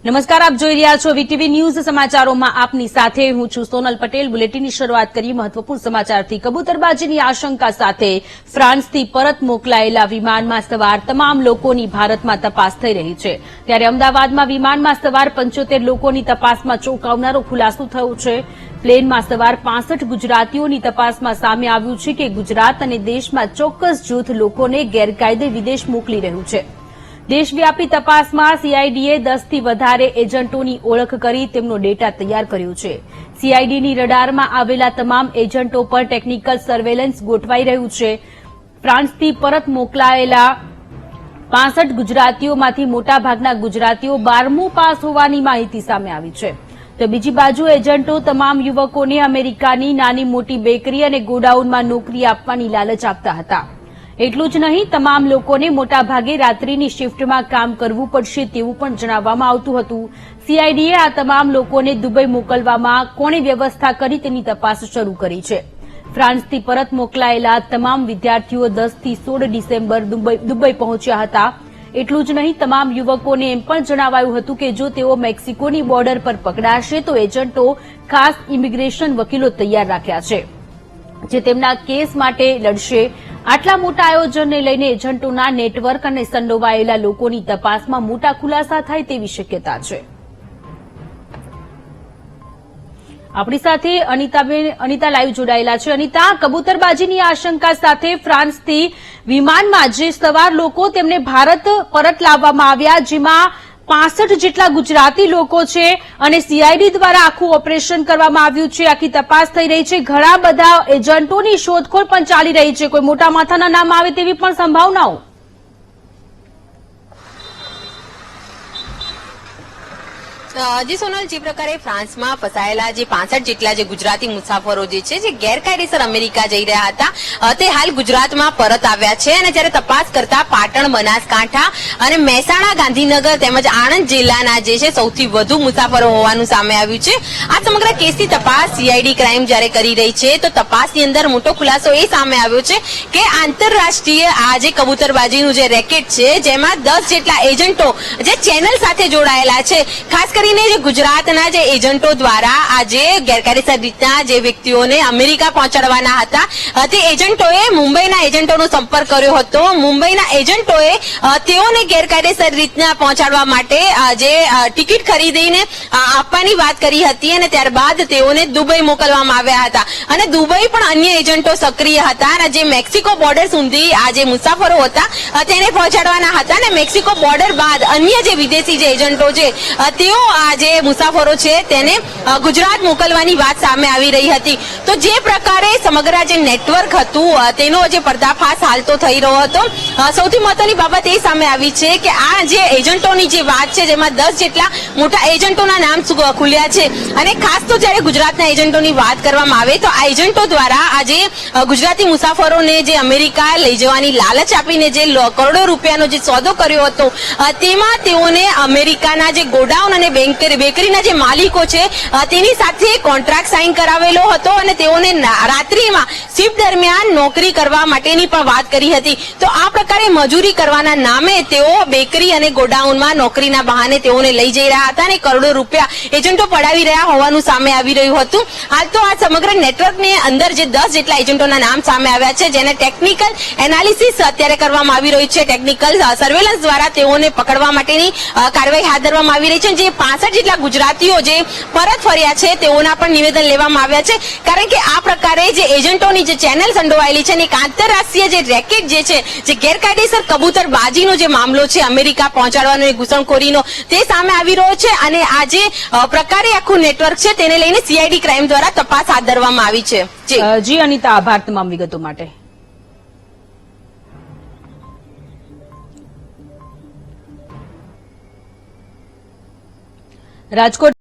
નમસ્કાર, આપ જોઈ રહ્યા છો વીટીવી ન્યૂઝ. સમાચારોમાં આપની સાથે હું છું સોનલ પટેલ. બુલેટિનની શરૂઆત કરી મહત્વપૂર્ણ સમાચારથી. કબૂતરબાજીની આશંકા સાથે ફ્રાન્સથી પરત મોકલાયેલા વિમાનમાં સવાર તમામ લોકોની ભારતમાં તપાસ થઈ રહી છે. ત્યારે અમદાવાદમાં વિમાનમાં સવાર 75 લોકોની તપાસમાં ચોંકાવનારો ખુલાસો થયો છે. પ્લેનમાં સવાર 65 ગુજરાતીઓની તપાસમાં સામે આવ્યું છે કે ગુજરાત અને દેશમાં ચોક્કસ જૂથ લોકોને ગેરકાયદે વિદેશ મોકલી રહ્યું છે. દેશવ્યાપી તપાસમાં સીઆઈડીએ 10થી વધારે એજન્ટોની ઓળખ કરી તેમનો ડેટા તૈયાર કર્યો છે. સીઆઈડીની રડારમાં આવેલા તમામ એજન્ટો પર ટેકનિકલ સર્વેલન્સ ગોઠવાઈ રહ્યું છે. ફ્રાન્સથી પરત મોકલાયેલા 65 ગુજરાતીઓમાંથી મોટાભાગના ગુજરાતીઓ 12મું પાસ હોવાની માહિતી સામે આવી છે. તો બીજી બાજુ એજન્ટો તમામ યુવકોને અમેરિકાની નાની મોટી બેકરી અને ગોડાઉનમાં નોકરી આપવાની લાલચ આપતા હતા. એટલું જ નહીં, તમામ લોકોને મોટાભાગે રાત્રિની શિફ્ટમાં કામ કરવું પડશે તેવું પણ જણાવવામાં આવતું હતું. સીઆઈડીએ આ તમામ લોકોને દુબઈ મોકલવામાં કોણે વ્યવસ્થા કરી તેની તપાસ શરૂ કરી છે. ફ્રાન્સથી પરત મોકલાયેલા તમામ વિદ્યાર્થીઓ 10થી 16 ડિસેમ્બર દુબઈ પહોંચ્યા હતા. એટલું જ નહીં, તમામ યુવકોને એમ પણ જણાવાયું હતું કે જો તેઓ મેક્સિકોની બોર્ડર પર પકડાશે તો એજન્ટો ખાસ ઇમિગ્રેશન વકીલો તૈયાર રાખ્યા છે જે તેમના કેસ માટે લડશે. આટલા મોટા આયોજનને લઈને એજન્ટોના નેટવર્ક અને સંડોવાયેલા લોકોની તપાસમાં મોટા ખુલાસા થાય તેવી શક્યતા છે. આપણી સાથે અનિતા લાઈવ જોડાયેલા છે. અનિતા, કબૂતરબાજીની આશંકા સાથે ફ્રાન્સથી વિમાનમાં જે સવાર લોકો તેમને ભારત પરત લાવવામાં આવ્યા, જેમાં 65 જેટલા ગુજરાતી લોકો છે અને સીઆઈડી દ્વારા આખું ઓપરેશન કરવામાં આવ્યું છે. આખી તપાસ થઈ રહી છે. ઘણા બધા એજન્ટોની શોધખોળ પણ ચાલી રહી છે. કોઈ મોટા માથાના નામ આવે તેવી પણ સંભાવનાઓ. જી સોનલ, જે પ્રકારે ફ્રાન્સમાં ફસાયેલા જે 65 જેટલા જે ગુજરાતી મુસાફરો જે છે જે ગેરકાયદેસર અમેરિકા જઈ રહ્યા હતા તે હાલ ગુજરાતમાં પરત આવ્યા છે. અને જયારે તપાસ કરતા પાટણ, બનાસકાંઠા અને મહેસાણા, ગાંધીનગર તેમજ આણંદ જિલ્લાના જે છે સૌથી વધુ મુસાફરો હોવાનું સામે આવ્યું છે. આ સમગ્ર કેસની તપાસ સીઆઈડી ક્રાઇમ જયારે કરી રહી છે તો તપાસની અંદર મોટો ખુલાસો એ સામે આવ્યો છે કે આંતરરાષ્ટ્રીય આ જે કબૂતરબાજીનું જે રેકેટ છે જેમાં 10 જેટલા એજન્ટો જે ચેનલ સાથે જોડાયેલા છે. ખાસ કરીને જે ગુજરાતના જે એજન્ટો દ્વારા આજે ગેરકાયદેસર રીતના જે વ્યક્તિઓને અમેરિકા પહોંચાડવાના હતા તે એજન્ટોએ મુંબઈના એજન્ટોનો સંપર્ક કર્યો હતો. મુંબઈના એજન્ટોએ તેઓને ગેરકાયદેસર રીતના પહોંચાડવા માટે જે ટિકિટ ખરીદીને આપવાની વાત કરી હતી અને ત્યારબાદ તેઓને દુબઈ મોકલવામાં આવ્યા હતા. અને દુબઈ પણ અન્ય એજન્ટો સક્રિય હતા અને જે મેક્સિકો બોર્ડર સુધી આ જે મુસાફરો હતા તેને પહોંચાડવાના હતા. અને મેક્સિકો બોર્ડર બાદ અન્ય જે વિદેશી જે એજન્ટો છે તેઓ આ જે મુસાફરો છે તેને ગુજરાત મોકલવાની વાત સામે આવી રહી હતી. તો જે પ્રકારે સમગ્ર જે નેટવર્ક હતું તેનો જે પર્દાફાશ હાલ તો થઈ રહ્યો હતો. સૌથી મહત્વની બાબત એ સામે આવી છે કે આ જે એજન્ટોની જે વાત છે જેમાં 10 જેટલા મોટા એજન્ટોના નામ ખુલ્યા છે. અને ખાસ તો જયારે ગુજરાતના એજન્ટોની વાત કરવામાં આવે તો આ એજન્ટો દ્વારા આજે ગુજરાતી મુસાફરોને જે અમેરિકા લઈ જવાની લાલચ આપીને જે કરોડો રૂપિયાનો જે સોદો કર્યો હતો તેમાં તેઓને અમેરિકાના જે ગોડાઉન અને બેકરીના જે માલિકો છે તેની સાથે કોન્ટ્રાક્ટ સાઇન કરાવેલો હતો અને તેઓને રાત્રિમાં શિફ્ટ દરમિયાન નોકરી કરવા માટેની પણ વાત કરી હતી. તો આ પ્રકારે મજૂરી કરવાના નામે તેઓ બેકરી અને ગોડાઉનમાં નોકરીના બહાને તેઓને લઈ જઈ રહ્યા હતા અને કરોડો રૂપિયા એજન્ટો પડાવી રહ્યા હોવાનું સામે આવી રહ્યું હતું. હાલ તો આ સમગ્ર નેટવર્કની અંદર જે 10 જેટલા એજન્ટોના નામ સામે આવ્યા છે જેને ટેકનિકલ એનાલિસિસ અત્યારે કરવામાં આવી રહ્યું છે. ટેકનિકલ સર્વેલન્સ દ્વારા તેઓને પકડવા માટેની કાર્યવાહી હાથ ધરવામાં આવી રહી છે. જે 65 જેટલા ગુજરાતીઓ જે પરત ફર્યા છે તેઓના પણ નિવેદન લેવામાં આવ્યા છે. કારણ કે આ પ્રકારે જે એજન્ટોની જે ચેનલ સંડોવાયેલી છે અને એક આંતરરાષ્ટ્રીય જે રેકેટ જે છે જે ગેરકાયદેસર કબૂતરબાજીનો જે મામલો છે અમેરિકા પહોંચાડવાનો ઘૂસણખોરીનો તે સામે આવી રહ્યો છે. અને આ જે પ્રકારે આખું નેટવર્ક છે તેને લઈને સીઆઈડી ક્રાઇમ દ્વારા તપાસ હાથ ધરવામાં આવી છે. જી અનિતા, આભાર તમામ વિગતો માટે. રાજકોટ